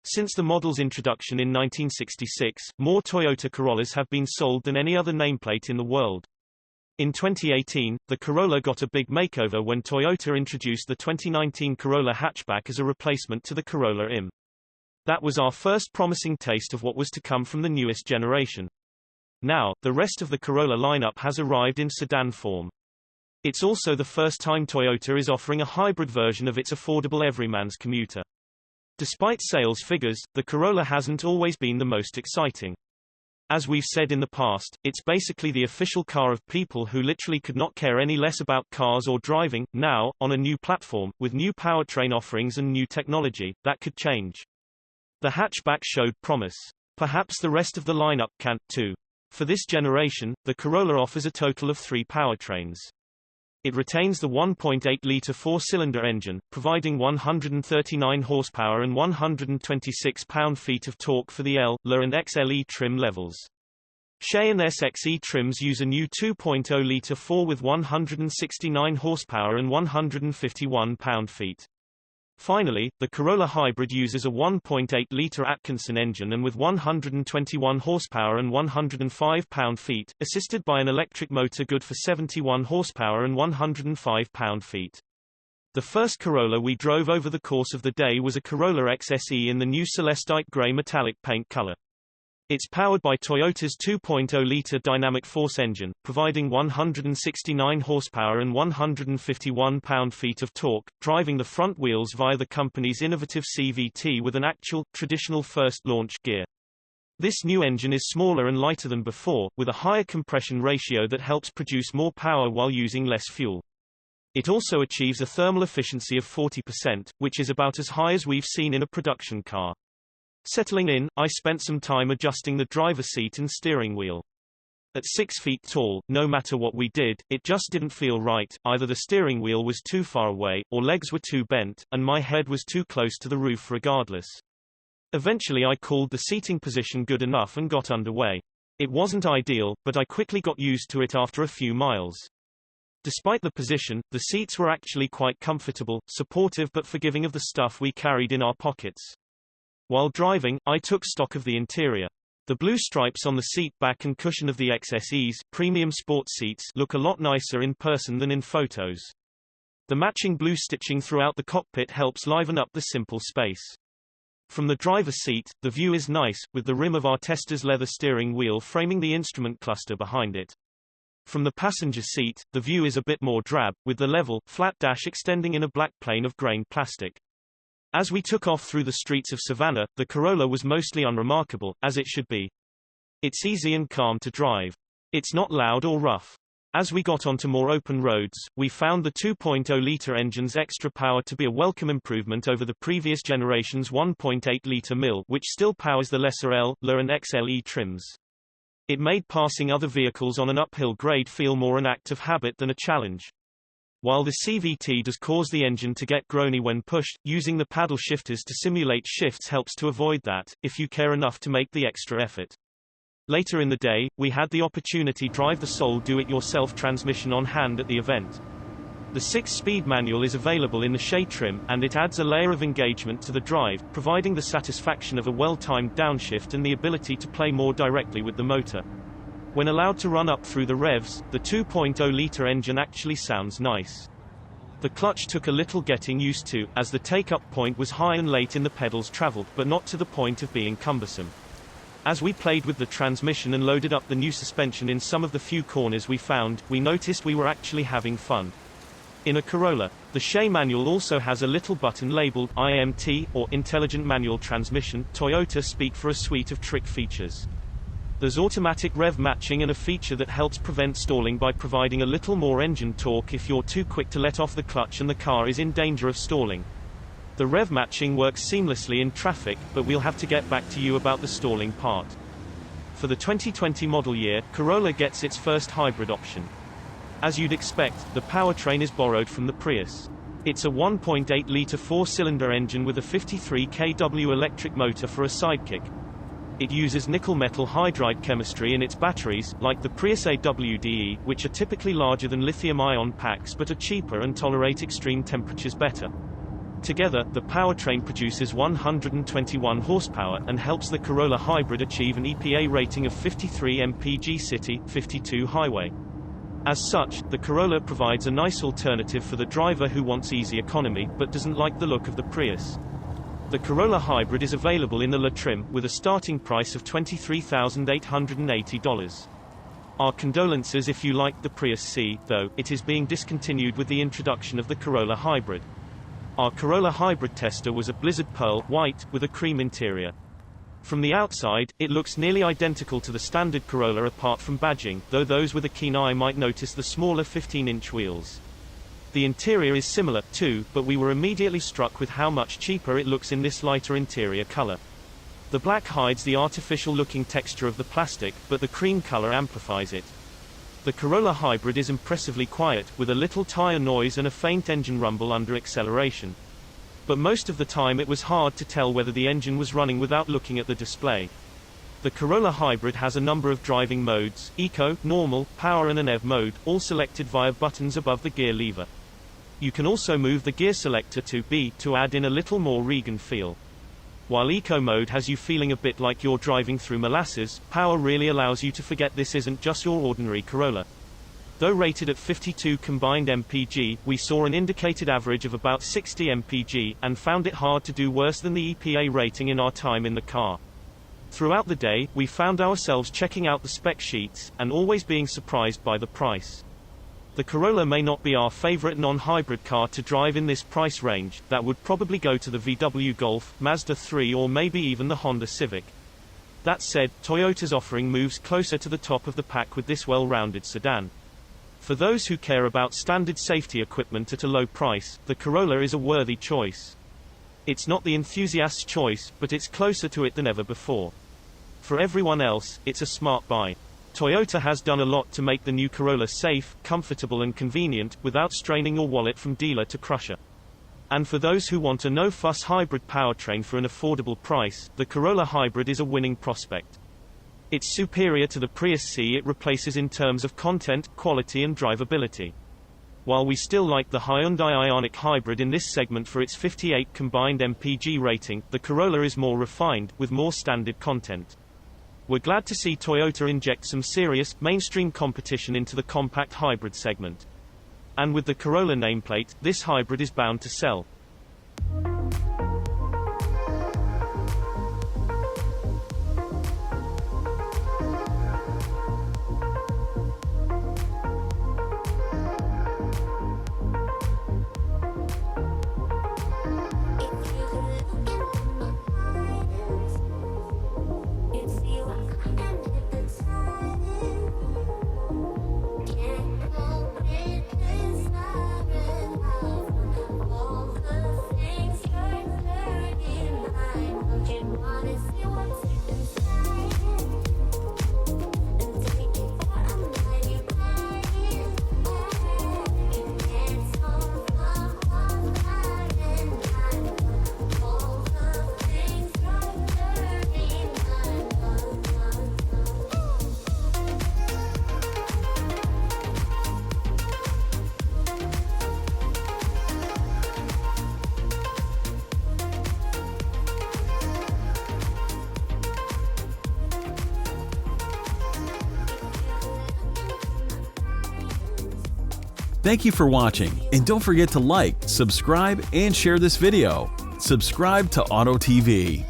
Since the model's introduction in 1966, more Toyota Corollas have been sold than any other nameplate in the world. In 2018, the Corolla got a big makeover when Toyota introduced the 2019 Corolla hatchback as a replacement to the Corolla IM. That was our first promising taste of what was to come from the newest generation. Now, the rest of the Corolla lineup has arrived in sedan form. It's also the first time Toyota is offering a hybrid version of its affordable everyman's commuter. Despite sales figures, the Corolla hasn't always been the most exciting. As we've said in the past, it's basically the official car of people who literally could not care any less about cars or driving. Now, on a new platform, with new powertrain offerings and new technology, that could change. The hatchback showed promise. Perhaps the rest of the lineup can, too. For this generation, the Corolla offers a total of 3 powertrains. It retains the 1.8-litre 4-cylinder engine, providing 139 horsepower and 126 pound-feet of torque for the L, L and XLE trim levels. Shay and SXE trims use a new 2.0-litre 4 with 169 horsepower and 151 pound-feet. Finally, the Corolla Hybrid uses a 1.8-litre Atkinson engine and with 121 horsepower and 105 pound-feet, assisted by an electric motor good for 71 horsepower and 105 pound-feet. The first Corolla we drove over the course of the day was a Corolla XSE in the new Celestite grey metallic paint color. It's powered by Toyota's 2.0-litre dynamic force engine, providing 169 horsepower and 151 pound-feet of torque, driving the front wheels via the company's innovative CVT with an actual, traditional first launch gear. This new engine is smaller and lighter than before, with a higher compression ratio that helps produce more power while using less fuel. It also achieves a thermal efficiency of 40%, which is about as high as we've seen in a production car. Settling in, I spent some time adjusting the driver's seat and steering wheel. At 6 feet tall, no matter what we did, it just didn't feel right. Either the steering wheel was too far away, or legs were too bent, and my head was too close to the roof regardless. Eventually I called the seating position good enough and got underway. It wasn't ideal, but I quickly got used to it after a few miles. Despite the position, the seats were actually quite comfortable, supportive but forgiving of the stuff we carried in our pockets. While driving, I took stock of the interior. The blue stripes on the seat back and cushion of the XSE's premium sport seats look a lot nicer in person than in photos. The matching blue stitching throughout the cockpit helps liven up the simple space. From the driver's seat, the view is nice, with the rim of our tester's leather steering wheel framing the instrument cluster behind it. From the passenger seat, the view is a bit more drab, with the level, flat dash extending in a black plane of grained plastic. As we took off through the streets of Savannah, the Corolla was mostly unremarkable, as it should be. It's easy and calm to drive. It's not loud or rough. As we got onto more open roads, we found the 2.0-litre engine's extra power to be a welcome improvement over the previous generation's 1.8-litre mill, which still powers the lesser L, L and XLE trims. It made passing other vehicles on an uphill grade feel more an act of habit than a challenge. While the CVT does cause the engine to get groany when pushed, using the paddle shifters to simulate shifts helps to avoid that, if you care enough to make the extra effort. Later in the day, we had the opportunity to drive the sole do-it-yourself transmission on hand at the event. The 6-speed manual is available in the Shay trim, and it adds a layer of engagement to the drive, providing the satisfaction of a well-timed downshift and the ability to play more directly with the motor. When allowed to run up through the revs, the 2.0-litre engine actually sounds nice. The clutch took a little getting used to, as the take-up point was high and late in the pedals traveled, but not to the point of being cumbersome. As we played with the transmission and loaded up the new suspension in some of the few corners we found, we noticed we were actually having fun. In a Corolla, the Shay manual also has a little button labeled IMT, or Intelligent Manual Transmission. Toyota speak for a suite of trick features. There's automatic rev matching and a feature that helps prevent stalling by providing a little more engine torque if you're too quick to let off the clutch and the car is in danger of stalling. The rev matching works seamlessly in traffic, but we'll have to get back to you about the stalling part. For the 2020 model year, Corolla gets its first hybrid option. As you'd expect, the powertrain is borrowed from the Prius. It's a 1.8-litre 4-cylinder engine with a 53 kW electric motor for a sidekick. It uses nickel-metal hydride chemistry in its batteries, like the Prius AWD-e, which are typically larger than lithium-ion packs but are cheaper and tolerate extreme temperatures better. Together, the powertrain produces 121 horsepower and helps the Corolla Hybrid achieve an EPA rating of 53 mpg city, 52 highway. As such, the Corolla provides a nice alternative for the driver who wants easy economy but doesn't like the look of the Prius. The Corolla Hybrid is available in the La trim, with a starting price of $23,880. Our condolences if you liked the Prius C, though, it is being discontinued with the introduction of the Corolla Hybrid. Our Corolla Hybrid tester was a Blizzard Pearl white, with a cream interior. From the outside, it looks nearly identical to the standard Corolla apart from badging, though those with a keen eye might notice the smaller 15-inch wheels. The interior is similar, too, but we were immediately struck with how much cheaper it looks in this lighter interior color. The black hides the artificial-looking texture of the plastic, but the cream color amplifies it. The Corolla Hybrid is impressively quiet, with a little tire noise and a faint engine rumble under acceleration. But most of the time it was hard to tell whether the engine was running without looking at the display. The Corolla Hybrid has a number of driving modes: Eco, Normal, Power and an EV mode, all selected via buttons above the gear lever. You can also move the gear selector to B to add in a little more Regan feel. While Eco mode has you feeling a bit like you're driving through molasses, Power really allows you to forget this isn't just your ordinary Corolla. Though rated at 52 combined mpg, we saw an indicated average of about 60 mpg, and found it hard to do worse than the EPA rating in our time in the car. Throughout the day, we found ourselves checking out the spec sheets, and always being surprised by the price. The Corolla may not be our favorite non-hybrid car to drive in this price range. That would probably go to the VW Golf, Mazda 3 or maybe even the Honda Civic. That said, Toyota's offering moves closer to the top of the pack with this well-rounded sedan. For those who care about standard safety equipment at a low price, the Corolla is a worthy choice. It's not the enthusiast's choice, but it's closer to it than ever before. For everyone else, it's a smart buy. Toyota has done a lot to make the new Corolla safe, comfortable and convenient, without straining your wallet from dealer to crusher. And for those who want a no-fuss hybrid powertrain for an affordable price, the Corolla Hybrid is a winning prospect. It's superior to the Prius C it replaces in terms of content, quality and drivability. While we still like the Hyundai Ioniq Hybrid in this segment for its 58 combined mpg rating, the Corolla is more refined, with more standard content. We're glad to see Toyota inject some serious, mainstream competition into the compact hybrid segment. And with the Corolla nameplate, this hybrid is bound to sell. Thank you for watching, and don't forget to like, subscribe, and share this video. Subscribe to Auto TV.